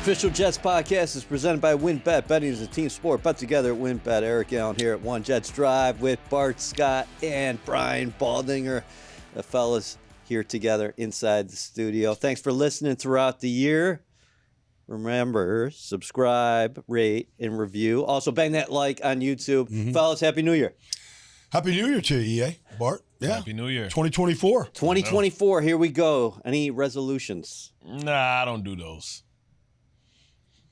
Official Jets podcast is presented by WynnBET. Betting is a team sport. Bet together at WynnBET. Eric Allen here at One Jets Drive with Bart, Scott, and Brian Baldinger. The fellas here together inside the studio. Thanks for listening throughout the year. Remember, subscribe, rate, and review. Also, bang that like on YouTube. Fellas, Happy New Year. Happy New Year to you, EA. Bart. Yeah. Happy New Year. 2024. 2024, here we go. Any resolutions? Nah, I don't do those.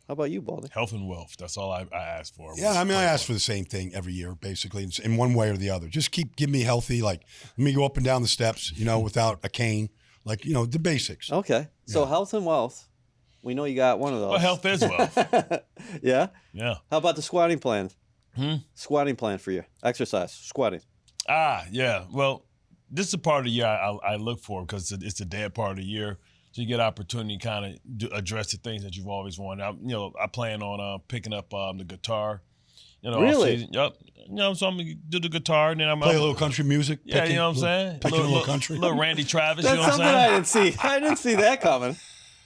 How about you, Baldy? Health and wealth. That's all I ask for. Yeah, I mean, I ask for the same thing every year, basically, in one way or the other. Just give me healthy, like, let me go up and down the steps, without a cane. Like, the basics. Okay. So health and wealth. We know you got one of those. Well, health is wealth. Yeah? Yeah. How about the squatting plan? Squatting plan for you. Exercise, squatting. Yeah. Well, this is a part of the year I look for because it's the dead part of the year. So you get opportunity to kind of address the things that you've always wanted. I plan on picking up the guitar. Really? Yep. So I'm going to do the guitar. And then I'm Play a little country music. Yeah, you know what I'm saying? Picking a little country. Little Randy Travis, That's you know what something I'm saying? I didn't see. I didn't see that coming.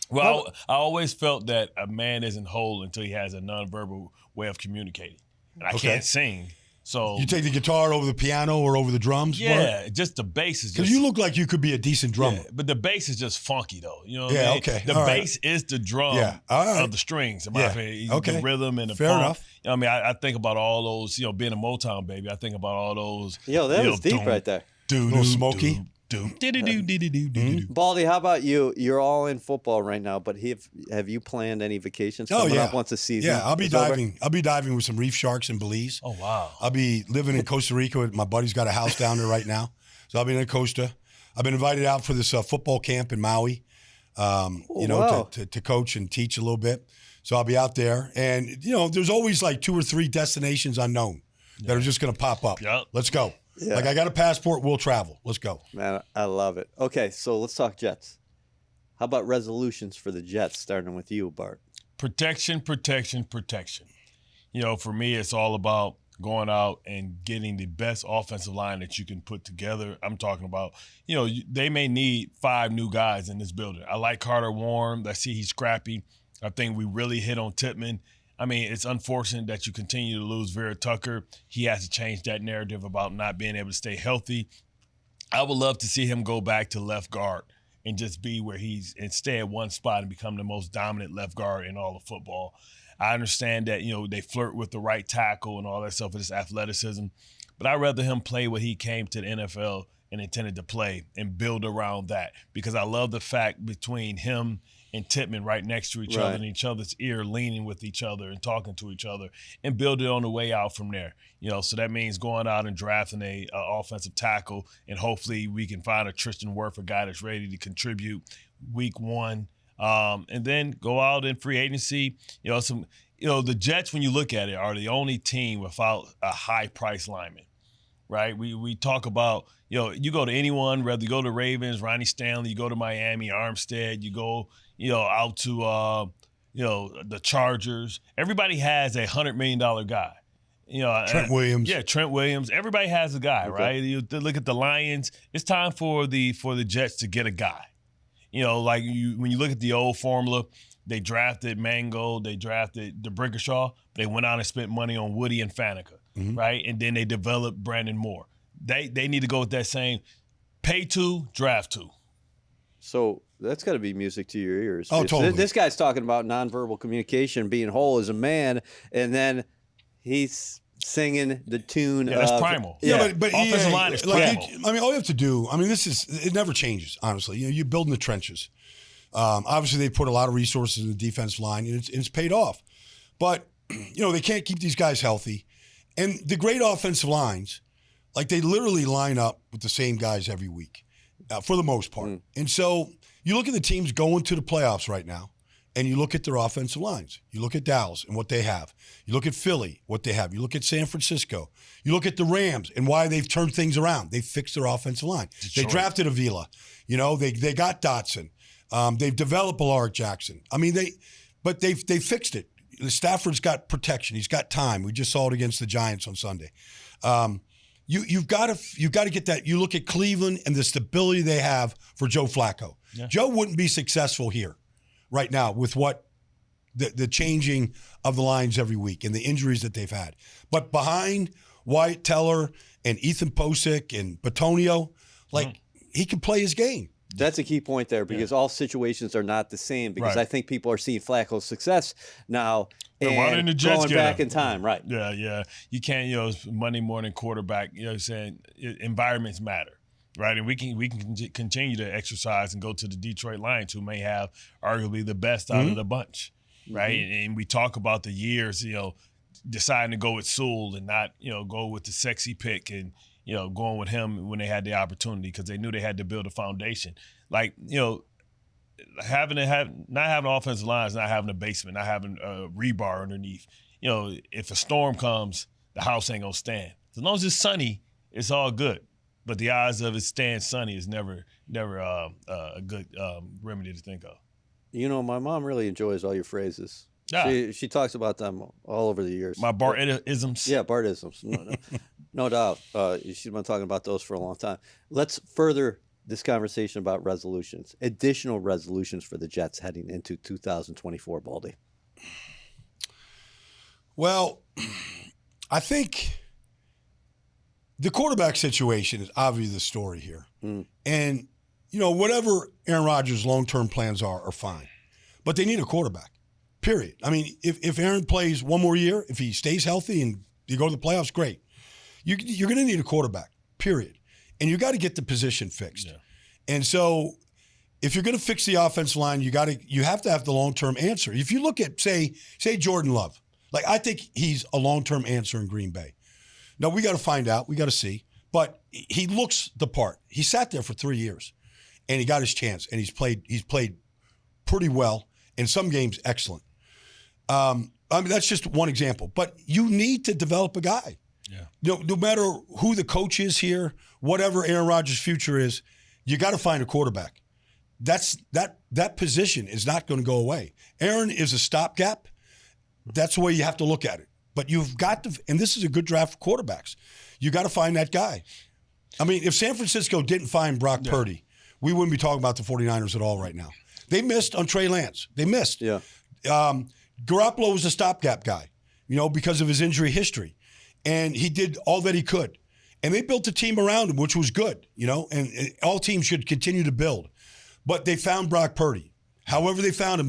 Well, I always felt that a man isn't whole until he has a nonverbal way of communicating. And I can't sing. So You take the guitar over the piano or over the drums? yeah, just the bass is just. Because you look like you could be a decent drummer. Yeah, but the bass is just funky though. You know what I Yeah, mean? okay. The All right. bass is the drum Yeah, all right. of the strings. In my Yeah, opinion. okay. The rhythm and the Fair pump. enough. I mean, I think about all those, being a Motown baby, I think about all those. Yo, that was deep right there. Little smoky. Baldy, how about you? You're all in football right now, but have you planned any vacations coming up once the season? Yeah, I'll be is diving. over? I'll be diving with some reef sharks in Belize. Oh, wow. I'll be living in Costa Rica. My buddy's got a house down there right now. So I'll be in Costa. I've been invited out for this football camp in Maui, wow. to coach and teach a little bit. So I'll be out there. And, there's always like 2 or 3 destinations unknown that are just going to pop up. Yep. Let's go. Yeah. Like I got a passport. We'll travel. Let's go. Man, I love it. Okay, so let's talk Jets. How about resolutions for the Jets, starting with you, Bart? Protection. For me, it's all about going out and getting the best offensive line that you can put together. I'm talking about, they may need 5 new guys in this building. I like Carter Warren. I see he's scrappy. I think we really hit on Tippmann. I mean, it's unfortunate that you continue to lose Vera Tucker. He has to change that narrative about not being able to stay healthy. I would love to see him go back to left guard and just be where he's and stay at one spot and become the most dominant left guard in all of football. I understand that, they flirt with the right tackle and all that stuff with his athleticism, but I'd rather him play what he came to the NFL and intended to play and build around that, because I love the fact between him and Tippmann right next to each other and each other's ear, leaning with each other and talking to each other and build it on the way out from there. So that means going out and drafting a offensive tackle, and hopefully we can find a Tristan Wirth, a guy that's ready to contribute week 1. And then go out in free agency. The Jets, when you look at it, are the only team without a high-price lineman, right? We talk about, you go to anyone, whether you go to Ravens, Ronnie Stanley, you go to Miami, Armstead, you go, out to, the Chargers. Everybody has a $100 million guy. Trent Williams. Yeah, Trent Williams. Everybody has a guy, right? You look at the Lions. It's time for the Jets to get a guy. When you look at the old formula, they drafted Mango, they drafted DeBrickashaw, they went out and spent money on Woody and Faneca, right? And then they developed Brandon Moore. They need to go with that same pay 2, draft 2. So that's got to be music to your ears. Oh, totally. This guy's talking about nonverbal communication, being whole as a man, and then he's singing the tune of... that's primal. Yeah, but offensive line is primal. all you have to do, it never changes, honestly. You build in the trenches. Obviously, they put a lot of resources in the defensive line, and it's paid off. But, they can't keep these guys healthy. And the great offensive lines, they literally line up with the same guys every week, for the most part. And so you look at the teams going to the playoffs right now, and you look at their offensive lines. You look at Dallas and what they have. You look at Philly, what they have. You look at San Francisco. You look at the Rams and why they've turned things around. They fixed their offensive line. Detroit. They drafted Avila. They got Dotson. They've developed Ballard Jackson. They fixed it. Stafford's got protection. He's got time. We just saw it against the Giants on Sunday. You've got to get that. You look at Cleveland and the stability they have for Joe Flacco. Yeah. Joe wouldn't be successful here right now with what the changing of the lines every week and the injuries that they've had. But behind Wyatt Teller and Ethan Posick and Batonio, he can play his game. That's a key point there because all situations are not the same because I think people are seeing Flacco's success now and going back in time, right? Yeah. You can't, it's money more than quarterback. You know what I'm saying? Environments matter, right? And we can continue to exercise and go to the Detroit Lions, who may have arguably the best out of the bunch, right? And we talk about the years, deciding to go with Sewell and not, go with the sexy pick and, going with him when they had the opportunity because they knew they had to build a foundation. Like, not having an offensive line is not having a basement, not having a rebar underneath. If a storm comes, the house ain't gonna stand. As long as it's sunny, it's all good. But the odds of it staying sunny is never a good remedy to think of. My mom really enjoys all your phrases. Yeah. She talks about them all over the years. My Bart-isms. Yeah, Bart-isms. No doubt. She's been talking about those for a long time. Let's further this conversation about resolutions, additional resolutions for the Jets heading into 2024, Baldy. Well, I think the quarterback situation is obviously the story here. And, whatever Aaron Rodgers' long-term plans are fine. But they need a quarterback, period. I mean, if Aaron plays one more year, if he stays healthy and you go to the playoffs, great. You're going to need a quarterback, period. And you got to get the position fixed. Yeah. And so if you're going to fix the offensive line, you have to have the long-term answer. If you look at, say Jordan Love, I think he's a long-term answer in Green Bay. Now, we got to find out. We got to see. But he looks the part. He sat there for 3 years, and he got his chance, and he's played pretty well, in some games excellent. That's just one example. But you need to develop a guy. Yeah. No matter who the coach is here, whatever Aaron Rodgers' future is, you got to find a quarterback. That position is not going to go away. Aaron is a stopgap. That's the way you have to look at it. But you've got to, and this is a good draft for quarterbacks. You got to find that guy. I mean, if San Francisco didn't find Brock Purdy, we wouldn't be talking about the 49ers at all right now. They missed on Trey Lance. They missed. Yeah. Garoppolo was a stopgap guy, because of his injury history. And he did all that he could. And they built a team around him, which was good, and all teams should continue to build. But they found Brock Purdy. However they found him.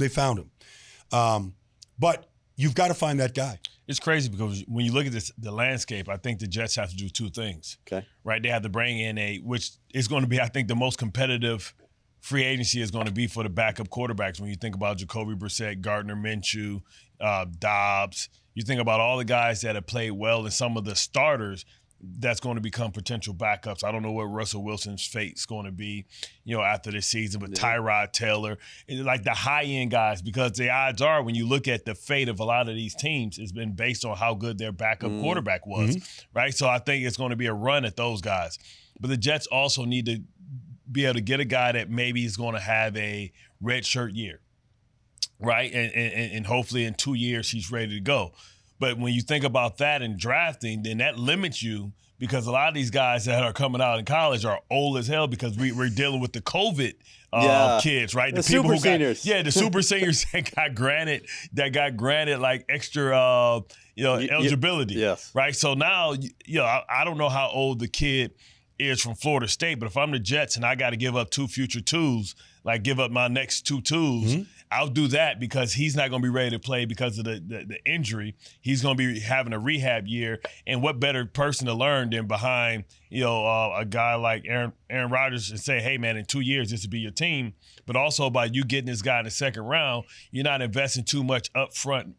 But you've got to find that guy. It's crazy because when you look at the landscape, I think the Jets have to do two things. Okay. Right? They have to bring in which is going to be, I think, the most competitive free agency is going to be for the backup quarterbacks. When you think about Jacoby Brissett, Gardner Minshew, Dobbs, you think about all the guys that have played well and some of the starters that's going to become potential backups. I don't know what Russell Wilson's fate's going to be, after this season, but Tyrod Taylor, like the high-end guys, because the odds are when you look at the fate of a lot of these teams, it's been based on how good their backup quarterback was, right? So I think it's going to be a run at those guys. But the Jets also need to be able to get a guy that maybe is going to have a red shirt year, right? And hopefully in 2 years he's ready to go. But when you think about that in drafting, then that limits you because a lot of these guys that are coming out in college are old as hell because we're dealing with the COVID kids, right? The people super seniors. The super seniors that got granted like extra, eligibility. Yes. Right. So now, I don't know how old the kid is from Florida State, but if I'm the Jets and I got to give up 2 future twos, like give up my next 2 twos, I'll do that because he's not going to be ready to play because of the injury. He's going to be having a rehab year, and what better person to learn than behind a guy like Aaron Rodgers and say, hey man, in 2 years this will be your team. But also by you getting this guy in the second round, you're not investing too much upfront,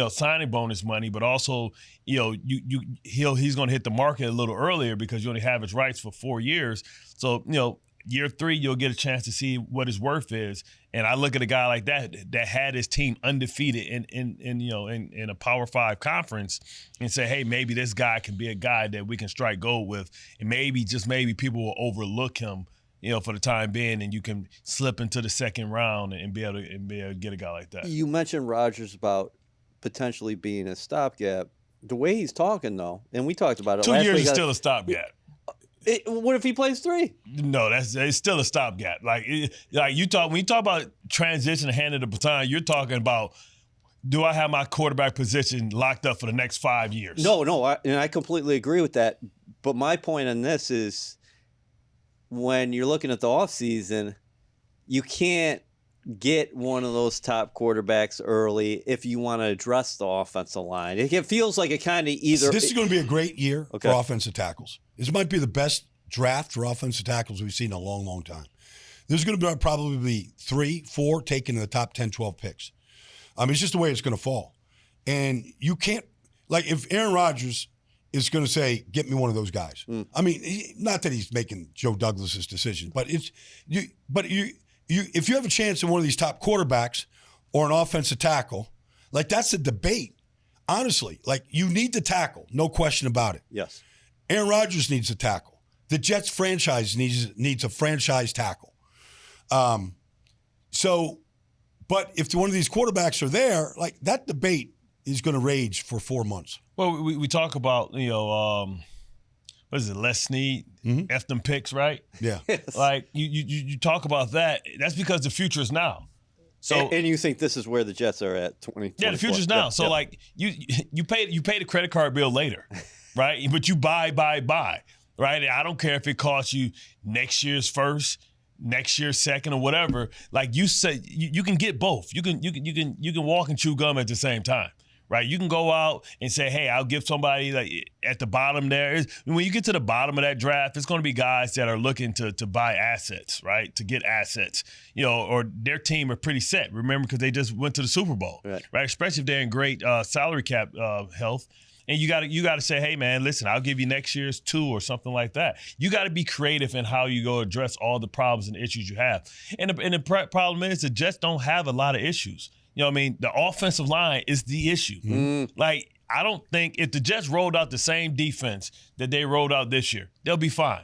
signing bonus money, but also he's going to hit the market a little earlier because you only have his rights for 4 years. So year 3, you'll get a chance to see what his worth is. And I look at a guy like that had his team undefeated in a Power 5 conference and say, hey, maybe this guy can be a guy that we can strike gold with. And maybe people will overlook him, for the time being, and you can slip into the second round and be able to get a guy like that. You mentioned Rodgers about potentially being a stopgap. The way he's talking, though, and we talked about it 2 last week. 2 years is still a stopgap. What if he plays 3? No, it's still a stopgap. When you talk about transition and handing the baton, you're talking about do I have my quarterback position locked up for the next 5 years? No, and I completely agree with that. But my point on this is when you're looking at the offseason, you can't get one of those top quarterbacks early if you want to address the offensive line. It feels like it kind of either. This is going to be a great year for offensive tackles. This might be the best draft for offensive tackles we've seen in a long, long time. There's going to probably be 3, 4 taken in the top 10, 12 picks. It's just the way it's going to fall. And you can't, like, if Aaron Rodgers is going to say, get me one of those guys. Not that he's making Joe Douglas's decision, but if you have a chance in one of these top quarterbacks or an offensive tackle, like, that's a debate. Honestly, like, you need to tackle, no question about it. Yes. Aaron Rodgers needs a tackle. The Jets franchise needs a franchise tackle. But if one of these quarterbacks are there, like, that debate is going to rage for 4 months. Well, we talk about, what is it, Les Snead, F them picks, right? Yeah. Like, you talk about that. That's because the future is now. So and you think this is where the Jets are at 2024? Yeah, the future's now. So like you pay the credit card bill later, right? But you buy, right? And I don't care if it costs you next year's first, next year's second, or whatever. Like you said, you can get both. You can walk and chew gum at the same time. Right, you can go out and say, "Hey, I'll give somebody like at the bottom there." When you get to the bottom of that draft, it's going to be guys that are looking to buy assets, right? To get assets, or their team are pretty set. Remember, because they just went to the Super Bowl, right? Especially if they're in great salary cap health, and you got to say, "Hey, man, listen, I'll give you next year's 2 or something like that." You got to be creative in how you go address all the problems and issues you have. And the problem is the Jets don't have a lot of issues. The offensive line is the issue. Like, I don't think if the Jets rolled out the same defense that they rolled out this year, they'll be fine.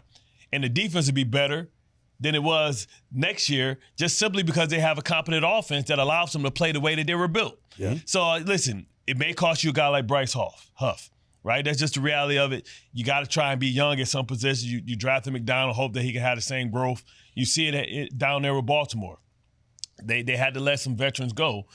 And the defense will be better than it was next year just simply because they have a competent offense that allows them to play the way that they were built. Yeah. So, listen, it may cost you a guy like Bryce Huff, right? That's just the reality of it. You got to try and be young at some positions. You drafted McDonald, hope that he can have the same growth. You see it down there with Baltimore. They had to let some veterans go.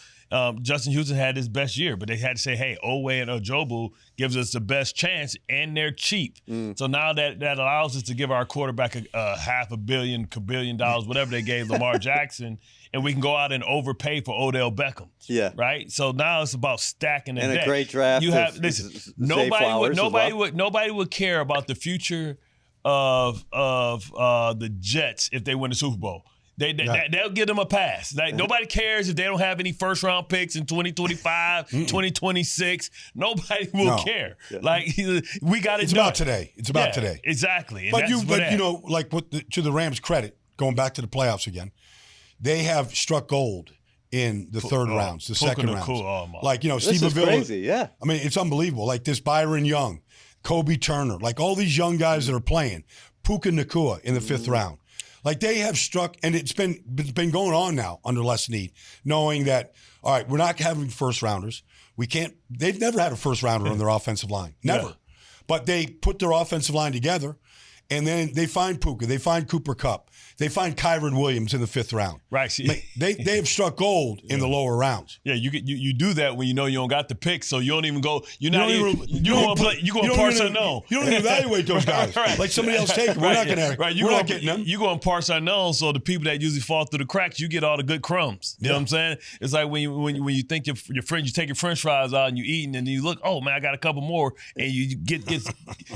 Justin Houston had his best year, but they had to say, hey, Owe and Ojobu gives us the best chance, and they're cheap. So now that allows us to give our quarterback a $500 million, $1 billion, whatever they gave Lamar Jackson, and we can go out and overpay for Odell Beckham. Yeah. Right? So now it's about stacking the deck. And a great draft. You have nobody would care about the future of the Jets if they win the Super Bowl. They'll give them a pass. Like, nobody cares if they don't have any first-round picks in 2025, 2026. Nobody will care. Yeah. Like, we got it. It's about today. It's about today. Exactly. But to the Rams' credit, going back to the playoffs again, they have struck gold in the third rounds, the second rounds. Steve Avila. Crazy, yeah. I mean, it's unbelievable. Like this Byron Young, Kobe Turner, like all these young guys that are playing, Puka Nacua in the fifth round. Like, they have struck, and it's been going on now under Les Snead, knowing that, all right, we're not having first rounders. They've never had a first rounder on their offensive line. Never. Yeah. But they put their offensive line together, and then they find Puka, they find Cooper Kupp, they find Kyron Williams in the fifth round. Right. They have struck gold in the lower rounds. Yeah, you do that when you know you don't got the pick, so you don't even go. You go on parse unknown. You don't even evaluate those guys. Right. Like somebody else take them. We're not going to. Right. We're not getting them. You go on parse unknown, so the people that usually fall through the cracks, you get all the good crumbs. You know what I'm saying? It's like when you think your friend, you take your French fries out and you eating, and you look, oh man, I got a couple more, and you get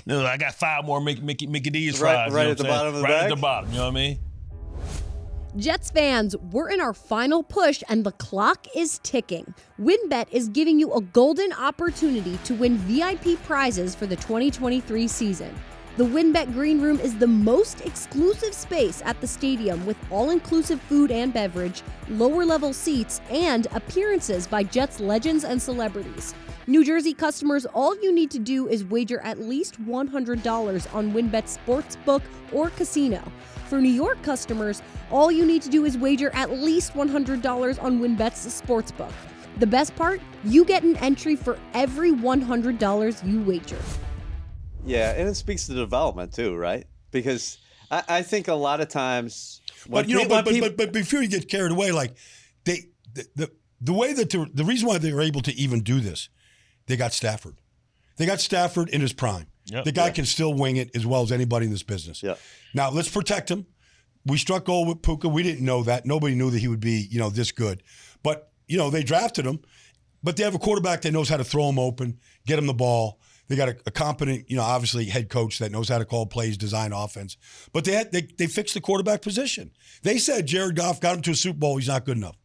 I got 5 more Mickey D's fries. Right at the bottom of the bag. Right at the bottom. You know what I mean? Jets fans, we're in our final push and the clock is ticking. WynnBET is giving you a golden opportunity to win VIP prizes for the 2023 season. The WynnBET Green Room is the most exclusive space at the stadium with all-inclusive food and beverage, lower-level seats, and appearances by Jets legends and celebrities. New Jersey customers, all you need to do is wager at least $100 on WynnBET Sportsbook or Casino. For New York customers, all you need to do is wager at least $100 on WynnBET's Sportsbook. The best part? You get an entry for every $100 you wager. Yeah, and it speaks to development too, right? Because I think a lot of times, but before you get carried away, like the way that the reason why they were able to even do this, they got Stafford. They got Stafford in his prime. Yep. The guy can still wing it as well as anybody in this business. Yeah. Now, let's protect him. We struck gold with Puka. We didn't know that. Nobody knew that he would be, this good. But, they drafted him. But they have a quarterback that knows how to throw him open, get him the ball. They got a competent, obviously head coach that knows how to call plays, design offense. But they fixed the quarterback position. They said Jared Goff got him to a Super Bowl. He's not good enough.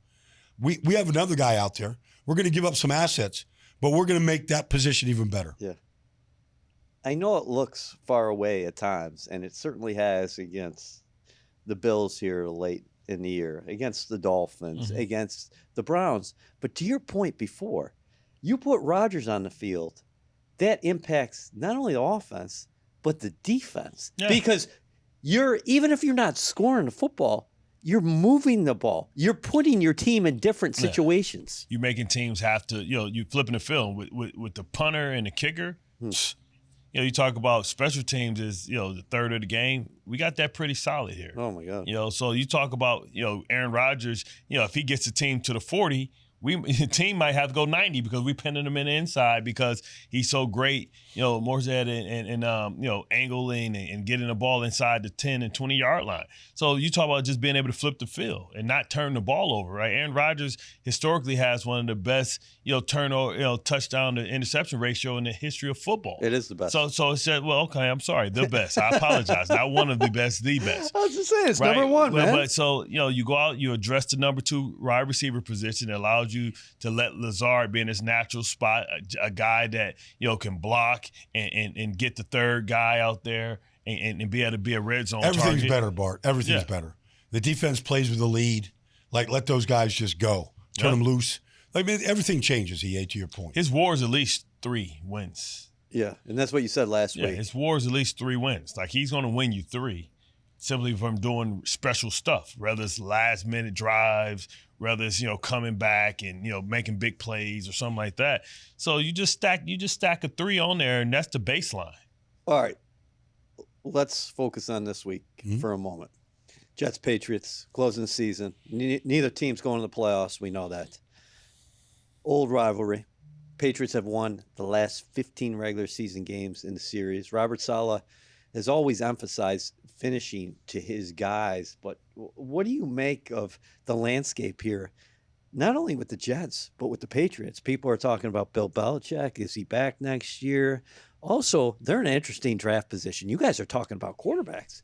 We have another guy out there. We're going to give up some assets, but we're going to make that position even better. Yeah. I know it looks far away at times, and it certainly has against the Bills here late in the year, against the Dolphins, against the Browns. But to your point before, you put Rodgers on the field, that impacts not only the offense, but the defense. Yeah. Because even if you're not scoring the football, you're moving the ball. You're putting your team in different situations. You're making teams have to, you're flipping the film with the punter and the kicker. You talk about special teams as, the third of the game. We got that pretty solid here. Oh, my God. So you talk about, Aaron Rodgers, if he gets the team to the 40, the team might have to go 90 because we pinning him in the inside because he's so great, Morstead and angling and getting the ball inside the 10 and 20-yard line. So you talk about just being able to flip the field and not turn the ball over, right? Aaron Rodgers historically has one of the best, turnover, touchdown to interception ratio in the history of football. It is the best. So it said, well, okay, I'm sorry, the best. I apologize. Not one of the best, the best. I was just saying, it's right? number one, man. But so, you go out, you address the number 2 wide receiver position that allows you to let Lazard be in his natural spot, a guy that, can block and get the third guy out there and be able to be a red zone Everything's target. better, Bart. Everything's better. The defense plays with the lead. Like, let those guys just go. Turn them loose. Everything changes, EA, to your point. His war is at least 3 wins. Yeah, and that's what you said last week. His war is at least 3 wins. Like, he's going to win you 3 simply from doing special stuff, whether it's last-minute drives, whether it's, coming back and, making big plays or something like that. So you just stack a 3 on there, and that's the baseline. All right. Let's focus on this week for a moment. Jets, Patriots, closing the season. Neither team's going to the playoffs. We know that. Old rivalry. Patriots have won the last 15 regular season games in the series. Robert Saleh has always emphasized finishing to his guys, but what do you make of the landscape here? Not only with the Jets, but with the Patriots. People are talking about Bill Belichick. Is he back next year? Also, they're in an interesting draft position. You guys are talking about quarterbacks.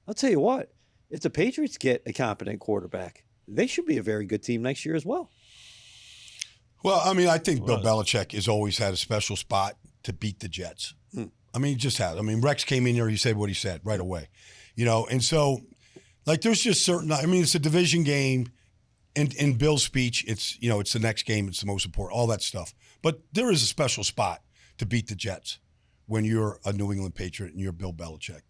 I'll tell you what, if the Patriots get a competent quarterback, they should be a very good team next year as well. Well, I think Bill Belichick has always had a special spot to beat the Jets. He just has. Rex came in here, he said what he said right away. And so, there's just certain, it's a division game. In Bill's speech, it's the next game, it's the most important, all that stuff. But there is a special spot to beat the Jets when you're a New England Patriot and you're Bill Belichick.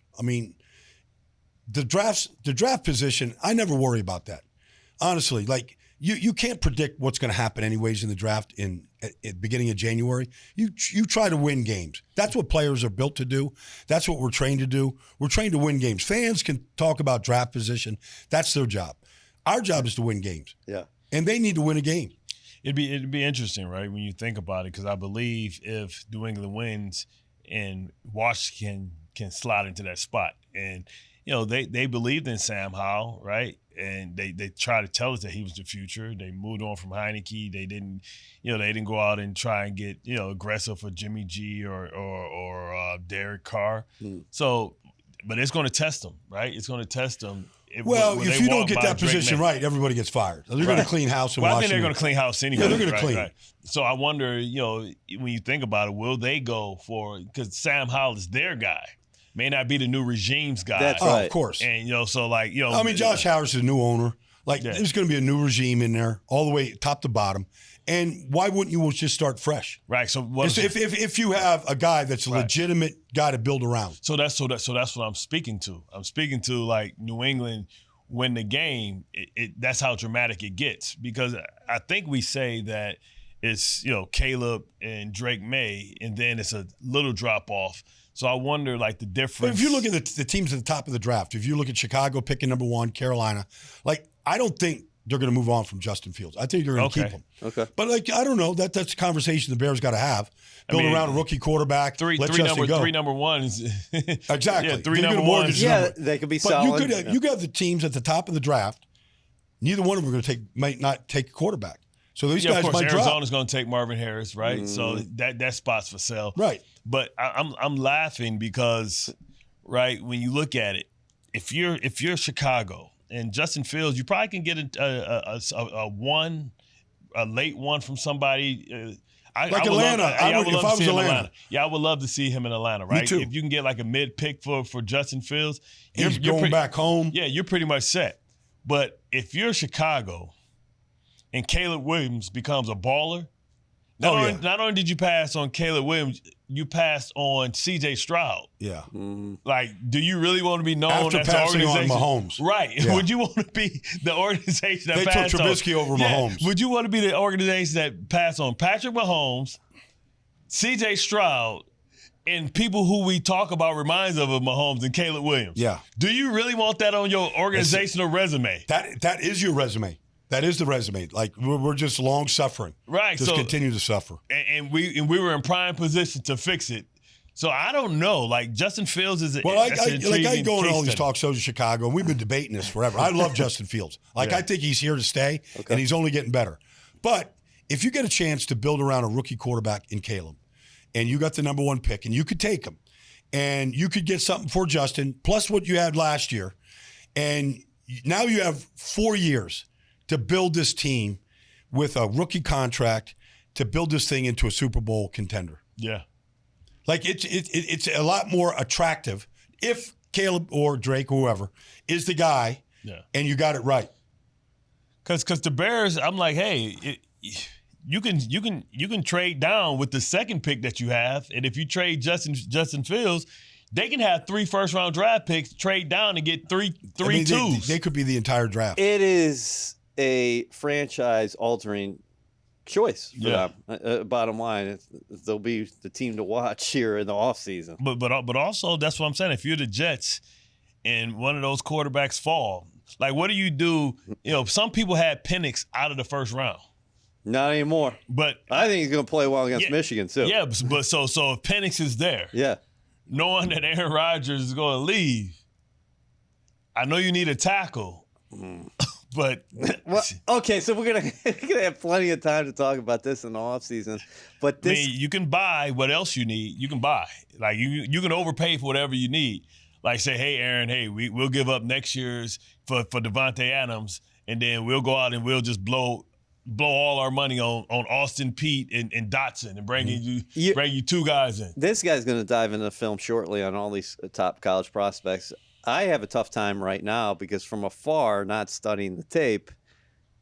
The draft position, I never worry about that. Honestly, you can't predict what's going to happen anyways in the draft at the beginning of January. You try to win games. That's what players are built to do. That's what we're trained to do. We're trained to win games. Fans can talk about draft position. That's their job. Our job is to win games. Yeah. And they need to win a game. It'd be interesting, right, when you think about it, because I believe if New England wins and Washington can slide into that spot. And, they believed in Sam Howell, right? And they tried to tell us that he was the future. They moved on from Heineke. They didn't go out and try and get, aggressive for Jimmy G or Derek Carr. So, but it's going to test them, right? It's going to test them. If you don't get that position right, everybody gets fired. They're going to clean house in Washington. I think they're going to clean house anyway. Yeah, they're going to clean. Right. So I wonder, when you think about it, will they go for – because Sam Howell is their guy. May not be the new regime's guy. That's right. Of course. And, Josh Harris is a new owner. There's going to be a new regime in there all the way top to bottom. And why wouldn't you just start fresh? Right. So if you have a guy that's a legitimate guy to build around. So that's what I'm speaking to. I'm speaking to New England win the game. That's how dramatic it gets, because I think we say that it's Caleb and Drake May, and then it's a little drop off. So I wonder the difference. But if you look at the teams at the top of the draft, if you look at Chicago picking number 1, Carolina, I don't think they're going to move on from Justin Fields. I think they're going to keep him. Okay. But, I don't know. That's a conversation the Bears got to have. Build around a rookie quarterback. Let Justin go. Three number ones. Exactly. Yeah, three number ones. Yeah, they could be solid. But you could have the teams at the top of the draft. Neither one of them might not take a quarterback. So these guys of course, might drop. Arizona's going to take Marvin Harris, right? So that spot's for sale. Right. But I'm laughing because, right, when you look at it, if you're Chicago and Justin Fields, you probably can get a late one from somebody. Like Atlanta. If I was Atlanta. Yeah, I would love to see him in Atlanta, right? Me too. If you can get like a mid pick for Justin Fields, He's going back home. Yeah, you're pretty much set. But if you're Chicago and Caleb Williams becomes a baller, not only did you pass on Caleb Williams, you passed on C.J. Stroud. Yeah. Like, do you really want to be known After as the passing organization? on Mahomes. Right. Yeah. Would you want to be the organization that They passed took Trubisky over Mahomes. Would you want to be the organization that passed on Patrick Mahomes, C.J. Stroud, and people who we talk about reminds of Mahomes and Caleb Williams? Yeah. Do you really want that on your organizational resume? That is your resume. That is the resume. Like, we're just long suffering. Right. Just continue to suffer. And we were in prime position to fix it. So I don't know. Like, Justin Fields is I go on all these talk shows in Chicago, and we've been debating this forever. I love Justin Fields. I think he's here to stay, and he's only getting better. But if you get a chance to build around a rookie quarterback in Caleb, and you got the number one pick, and you could take him, and you could get something for Justin, plus what you had last year, and now you have 4 years to build this team with a rookie contract to build this thing into a Super Bowl contender. Yeah. Like, it's a lot more attractive if Caleb or Drake or whoever is the guy, and you got it right. Because the Bears, I'm like, hey, you can trade down with the second pick that you have, and if you trade Justin Fields, they can have 3 first-round draft picks, trade down and get three twos. They could be the entire draft. It is a franchise-altering choice for them. Bottom line, they'll be the team to watch here in the offseason. But also, that's what I'm saying. If you're the Jets and one of those quarterbacks fall, like, what do? You know, some people had Penix out of the first round. Not anymore. But I think he's going to play well against Michigan too. Yeah, but so if Penix is there, knowing that Aaron Rodgers is going to leave, I know you need a tackle. But okay, so we're gonna have plenty of time to talk about this in the offseason. But I mean, you can buy what else you need. You can buy. Like, you can overpay for whatever you need. Like, say, hey, Aaron, we'll give up next year's for Devontae Adams, and then we'll go out and we'll just blow all our money on Austin Peete and Dotson and bring you 2 guys in. This guy's going to dive into the film shortly on all these top college prospects. I have a tough time right now because from afar, not studying the tape,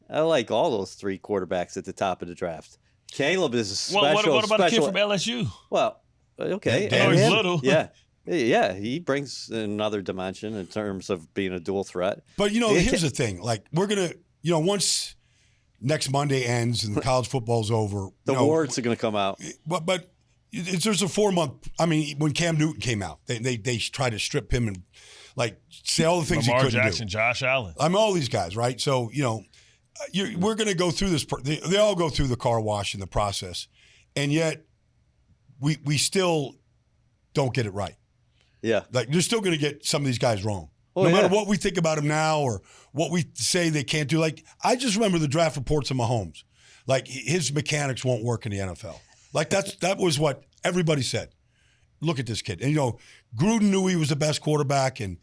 I like all those 3 quarterbacks at the top of the draft. Caleb is a special. What about the kid from LSU? Well, okay. He's little. Yeah, he brings another dimension in terms of being a dual threat. But, here's the thing. Like, we're going to, once next Monday ends and college football's over. The warts are going to come out. But there's a 4-month. I mean, when Cam Newton came out, they tried to strip him and say all the things Lamar he couldn't Jackson, do. Josh Allen. I mean, all these guys, right? So, we're going to go through this. They all go through the car wash in the process, and yet we still don't get it right. Yeah. Like, you're still going to get some of these guys wrong. No matter what we think about them now or what we say they can't do. Like, I just remember the draft reports of Mahomes. Like, his mechanics won't work in the NFL. Like, that was what everybody said. Look at this kid. And, Gruden knew he was the best quarterback, and,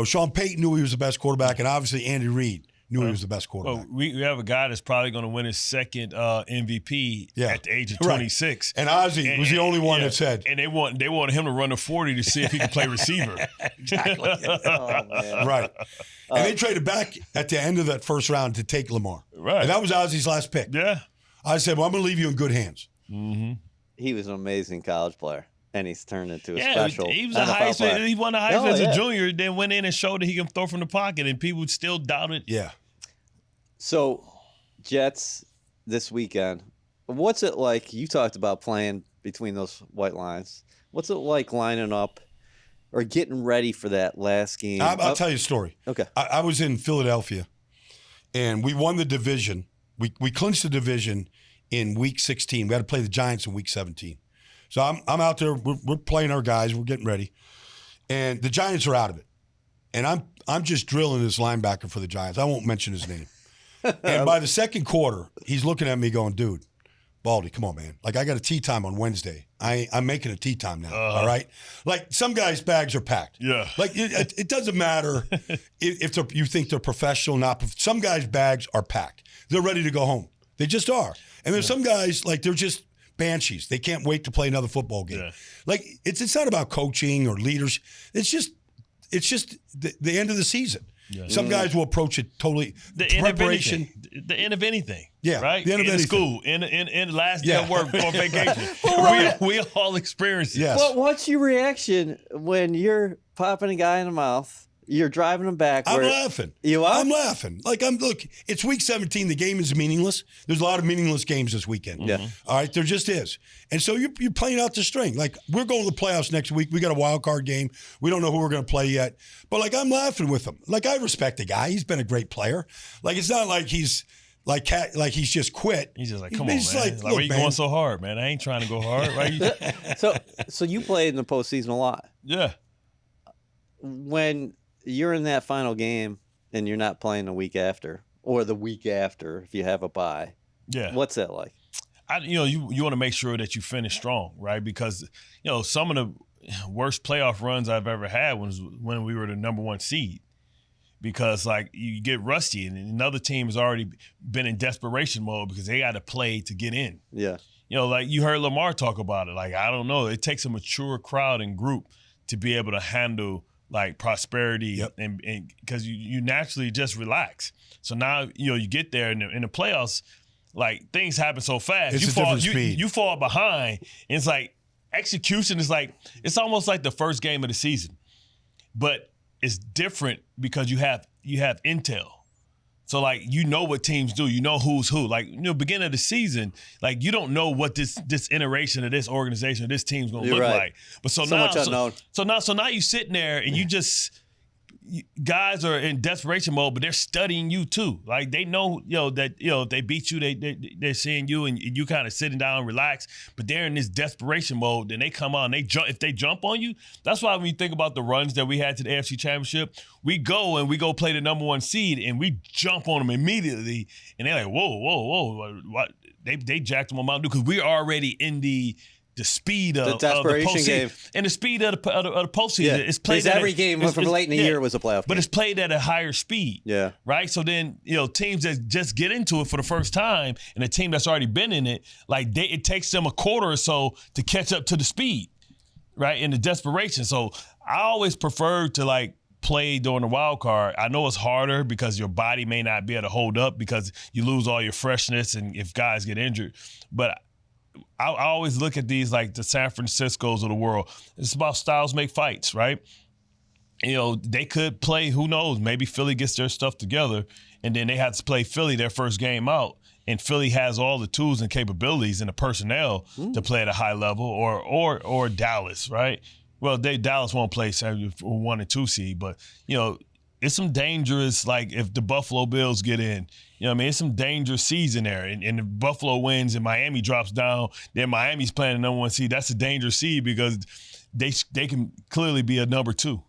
Sean Payton knew he was the best quarterback, and obviously Andy Reid knew he was the best quarterback. Well, we have a guy that's probably going to win his second MVP at the age of 26. Right. And Ozzie was the only one that said. And they wanted him to run a 40 to see if he could play receiver. Exactly. Right. And they traded back at the end of that first round to take Lamar. Right. And that was Ozzie's last pick. Yeah. I said, well, I'm going to leave you in good hands. Mm-hmm. He was an amazing college player. And he's turned into a special. He was he won the Heisman as a junior, then went in and showed that he can throw from the pocket, and people still doubted. Yeah. So, Jets this weekend, what's it like? You talked about playing between those white lines. What's it like lining up or getting ready for that last game? I'll tell you a story. Okay. I was in Philadelphia, and we won the division. We clinched the division in week 16. We had to play the Giants in week 17. So I'm out there. We're playing our guys. We're getting ready, and the Giants are out of it. And I'm just drilling this linebacker for the Giants. I won't mention his name. And by the second quarter, he's looking at me going, "Dude, Baldy, come on, man. Like, I got a tea time on Wednesday. I'm making a tea time now, all right? Like, some guys' bags are packed. Yeah. Like, it doesn't matter if you think they're professional, not. Some guys' bags are packed. They're ready to go home. They just are. And there's some guys, like, they're just banshees. They can't wait to play another football game. Yeah. Like, it's not about coaching or leaders. It's just the end of the season. Yeah. Some guys will approach it totally. The end of anything. Yeah. Right? The end of anything. School. In the last day of work before vacation. we all experience it. Yes. But what's your reaction when you're popping a guy in the mouth? You're driving him back. I'm laughing. You are? I'm laughing. Like, look, it's week 17. The game is meaningless. There's a lot of meaningless games this weekend. Yeah. All right? There just is. And so you're playing out the string. Like, we're going to the playoffs next week. We got a wild card game. We don't know who we're going to play yet. But, like, I'm laughing with him. Like, I respect the guy. He's been a great player. Like, it's not like he's like he's just quit. He's just like, come on, man. Like, why are you going so hard, man? I ain't trying to go hard. Right? So you played in the postseason a lot. Yeah. When you're in that final game and you're not playing the week after or the week after if you have a bye. Yeah. What's that like? You want to make sure that you finish strong, right? Because, some of the worst playoff runs I've ever had was when we were the number 1 seed. Because, like, you get rusty and another team has already been in desperation mode because they got to play to get in. Yeah. Like you heard Lamar talk about it. Like, I don't know. It takes a mature crowd and group to be able to handle like prosperity, and because you naturally just relax. So now you get there in the playoffs, like things happen so fast. It's a different speed. You fall behind. And it's like execution is like it's almost like the first game of the season, but it's different because you have intel. So, like, what teams do. You know who's who. Like, beginning of the season, like, you don't know what this iteration of this organization, of this team's going to look like. But so now, much unknown. So now you sitting there and you just guys are in desperation mode, but they're studying you too. Like, they know, that if they beat you, they're seeing you and you kind of sitting down, relax. But they're in this desperation mode. Then they come on, if they jump on you. That's why when you think about the runs that we had to the AFC Championship, we go play the number 1 seed and we jump on them immediately. And they're like, whoa, what? They jacked them on Mountain Dew because we're already in the speed of the desperation the game and the speed of the postseason. Yeah. It's played every game from late in the year was a playoff game. But it's played at a higher speed. Yeah. Right? So then, teams that just get into it for the first time and a team that's already been in it, like it takes them a quarter or so to catch up to the speed, right? In the desperation. So I always prefer to like play during the wild card. I know it's harder because your body may not be able to hold up because you lose all your freshness and if guys get injured. But I always look at these like the San Franciscos of the world. It's about styles make fights, right? They could play, who knows, maybe Philly gets their stuff together and then they have to play Philly their first game out. And Philly has all the tools and capabilities and the personnel to play at a high level or Dallas, right? Well, Dallas won't play 1 and 2 seed, but, it's some dangerous, like if the Buffalo Bills get in, it's some dangerous season there. And if Buffalo wins and Miami drops down, then Miami's playing the number 1 seed. That's a dangerous seed because they can clearly be a number 2.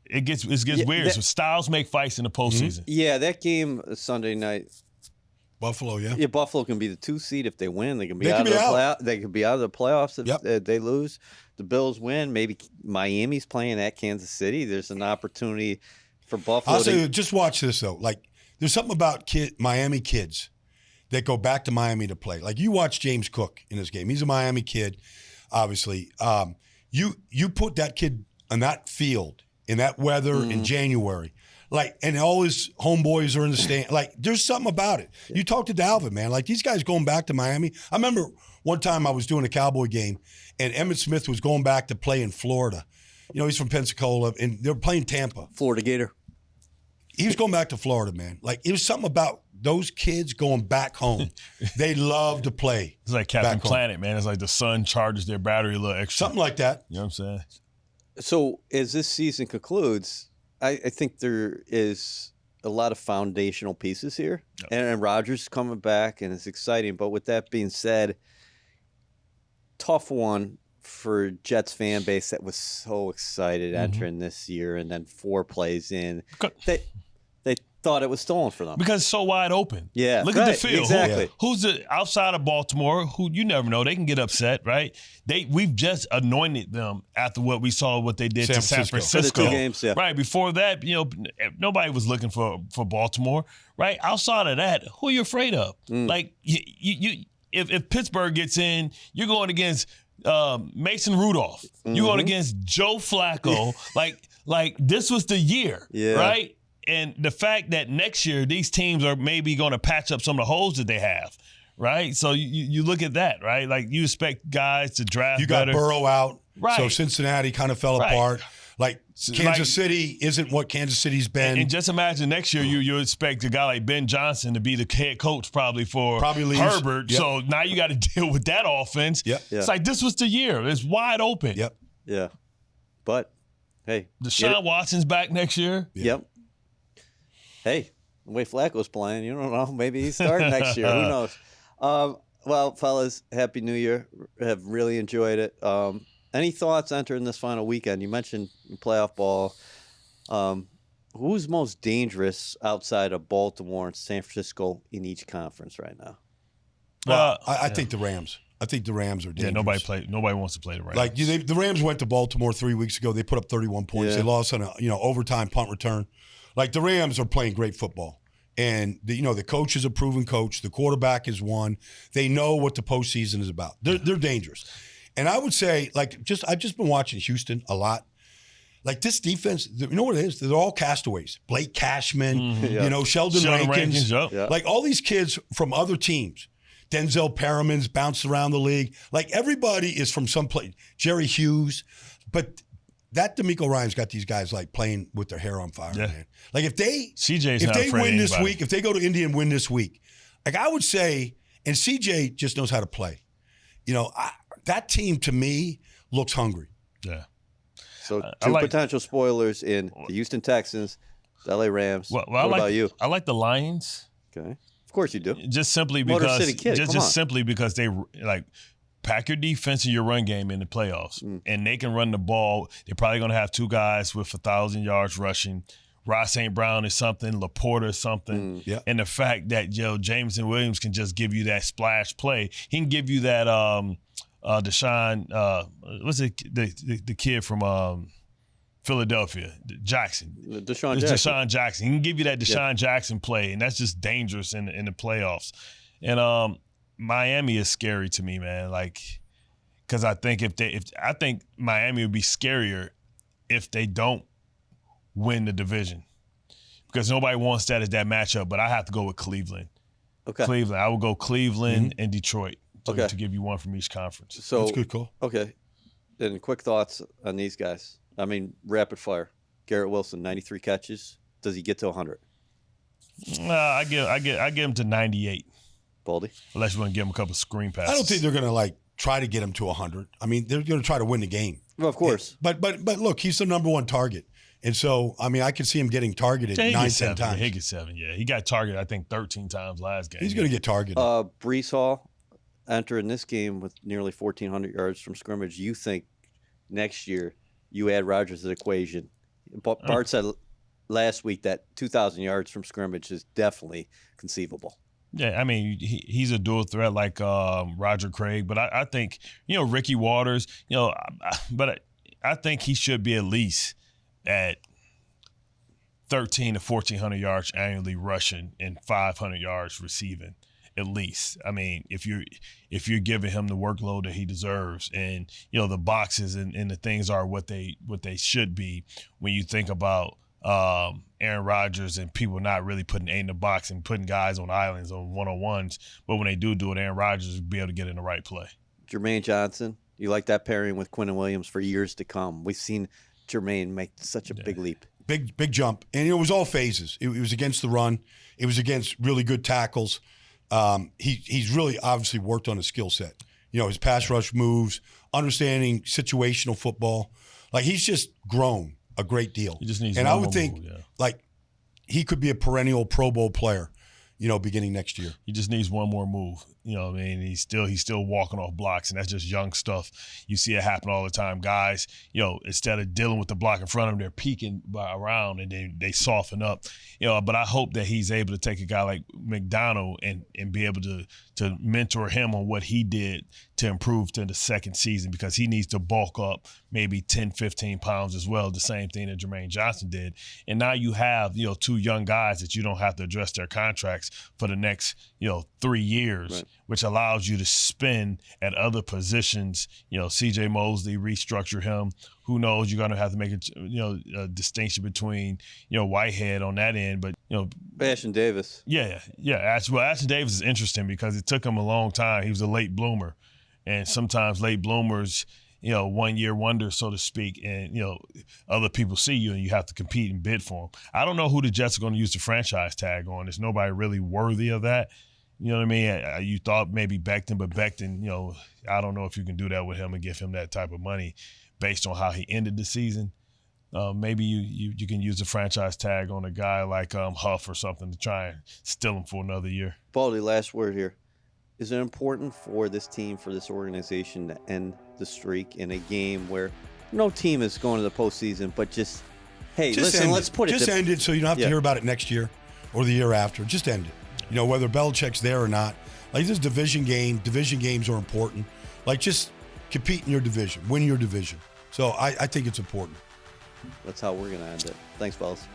It gets weird. So styles make fights in the postseason. Yeah, that game Sunday night. Buffalo, yeah. Yeah, Buffalo can be the 2 seed if they win. They can be out of the playoffs. They can be out of the playoffs if they lose. The Bills win. Maybe Miami's playing at Kansas City. There's an opportunity for Buffalo. I'll say, just watch this though. Like, there's something about Miami kids that go back to Miami to play. Like, you watch James Cook in this game. He's a Miami kid, obviously. You put that kid on that field in that weather in January. Like, and all his homeboys are in the stand. Like, there's something about it. You talk to Dalvin, man. Like, these guys going back to Miami. I remember one time I was doing a Cowboy game, and Emmitt Smith was going back to play in Florida. He's from Pensacola, and they were playing Tampa. Florida Gator. He was going back to Florida, man. Like, it was something about those kids going back home. They love to play. It's like Captain Planet, man. It's like the sun charges their battery a little extra. Something like that. You know what I'm saying? So as this season concludes, I think there is a lot of foundational pieces here, and Rodgers coming back, and it's exciting. But with that being said, tough one for Jets fan base that was so excited entering this year, and then 4 plays in, they thought it was stolen from them because it's so wide open. Yeah, look at the field. Exactly. Who's the outside of Baltimore? Who you never know. They can get upset, right? We've just anointed them after what we saw what they did to San Francisco. For the 2 games, yeah. Right before that, nobody was looking for Baltimore, right? Outside of that, who are you afraid of? Like if Pittsburgh gets in, you're going against Mason Rudolph. You're going against Joe Flacco. like this was the year, right? And the fact that next year these teams are maybe going to patch up some of the holes that they have, right? So you look at that, right? Like you expect guys to draft. You got better. Burrow out, right? So Cincinnati kind of fell apart. Like Kansas City isn't what Kansas City's been. And just imagine next year you expect a guy like Ben Johnson to be the head coach probably leaves. Herbert. Yep. So now you got to deal with that offense. Yep. It's like this was the year. It's wide open. Yep. Yeah. But hey, Deshaun Watson's back next year. Yep. Hey, the way Flacco's playing, you don't know. Maybe he's starting next year. Who knows? Well, fellas, Happy New Year. Have really enjoyed it. Any thoughts entering this final weekend? You mentioned playoff ball. Who's most dangerous outside of Baltimore and San Francisco in each conference right now? Well, I think the Rams. I think the Rams are dangerous. Yeah, nobody wants to play the Rams. Like the Rams went to Baltimore 3 weeks ago. They put up 31 points. They lost on a overtime punt return. Like the Rams are playing great football, and the coach is a proven coach. The quarterback is one. They know what the postseason is about. They're dangerous, and I would say I've just been watching Houston a lot. Like this defense, you know what it is? They're all castaways. Blake Cashman, Sheldon Rankins, like all these kids from other teams. Denzel Perriman's bounced around the league. Like everybody is from some place. Jerry Hughes, but. That DeMeco Ryans got these guys like playing with their hair on fire, man. Like if they win this week, if they go to Indy and win this week, like I would say, and CJ just knows how to play. That team to me looks hungry. Yeah. So 2 potential spoilers in the Houston Texans, the LA Rams. What about you? I like the Lions. Okay. Of course you do. Just simply Motor because City kid, simply because they like pack your defense and your run game in the playoffs, and they can run the ball. They're probably going to have 2 guys with 1,000 yards rushing. Ross St. Brown is something. Laporta is something. And the fact that Jameson Williams can just give you that splash play. He can give you that Deshaun. What's it? The kid from Philadelphia, Jackson. Deshaun Jackson. He can give you that Deshaun Jackson play, and that's just dangerous in the playoffs. And Miami is scary to me, man. Like, because I think I think Miami would be scarier if they don't win the division, because nobody wants that as that matchup. But I have to go with Cleveland. Okay, Cleveland. I would go Cleveland and Detroit to give you one from each conference. So that's good call. Okay, and quick thoughts on these guys. I mean, rapid fire. Garrett Wilson, 93 catches. Does he get to 100? I give him to 98. Baldy? Unless you want to give him a couple screen passes. I don't think they're going to try to get him to 100. I mean, they're going to try to win the game. Well, of course. Yeah. But look, he's the number 1 target. And so, I mean, I could see him getting targeted 9-10 times. He gets 7, yeah. He got targeted, I think, 13 times last game. He's going to get targeted. Breece Hall entering this game with nearly 1,400 yards from scrimmage. You think next year you add Rodgers to the equation? Bart said last week that 2,000 yards from scrimmage is definitely conceivable. Yeah, I mean, he's a dual threat like Roger Craig, but I think, Ricky Waters, but I think he should be at least at 1,300 to 1,400 yards annually rushing and 500 yards receiving, at least. I mean, if you're giving him the workload that he deserves, and the boxes and the things are what they should be when you think about Aaron Rodgers and people not really putting A in the box and putting guys on islands on one-on-ones, but when they do it, Aaron Rodgers will be able to get in the right play. Jermaine Johnson, you like that pairing with Quinnen Williams for years to come. We've seen Jermaine make such a big leap. Big jump. And it was all phases. It was against the run. It was against really good tackles. He's really obviously worked on his skill set. His pass rush moves, understanding situational football. Like, he's just grown a great deal. He just needs and I would think, move, he could be a perennial Pro Bowl player, beginning next year. He just needs one more move. You know what I mean? He's still walking off blocks, and that's just young stuff. You see it happen all the time. Guys, instead of dealing with the block in front of them, they're peeking around, and they soften up. But I hope that he's able to take a guy like McDonald and be able to mentor him on what he did to improve to the second season, because he needs to bulk up maybe 10, 15 pounds as well, the same thing that Jermaine Johnson did. And now you have, two young guys that you don't have to address their contracts for the next, 3 years, right, which allows you to spend at other positions. C.J. Mosley, restructure him. Who knows? You're going to have to make a distinction between, Whitehead on that end, but Ashton Davis. Yeah. Ashton Davis is interesting because it took him a long time. He was a late bloomer, and sometimes late bloomers, 1 year wonder, so to speak, and other people see you and you have to compete and bid for them. I don't know who the Jets are going to use the franchise tag on. There's nobody really worthy of that. You know what I mean? You thought maybe Becton, but Becton, I don't know if you can do that with him and give him that type of money based on how he ended the season. Maybe you can use the franchise tag on a guy like Huff or something to try and steal him for another year. Baldy, last word here. Is it important for this team, for this organization, to end the streak in a game where no team is going to the postseason, but just let's put it. Just end it so you don't have to hear about it next year or the year after. Just end it. Whether Belichick's there or not. Like, this division game. Division games are important. Like, just compete in your division. Win your division. So I think it's important. That's how we're going to end it. Thanks, fellas.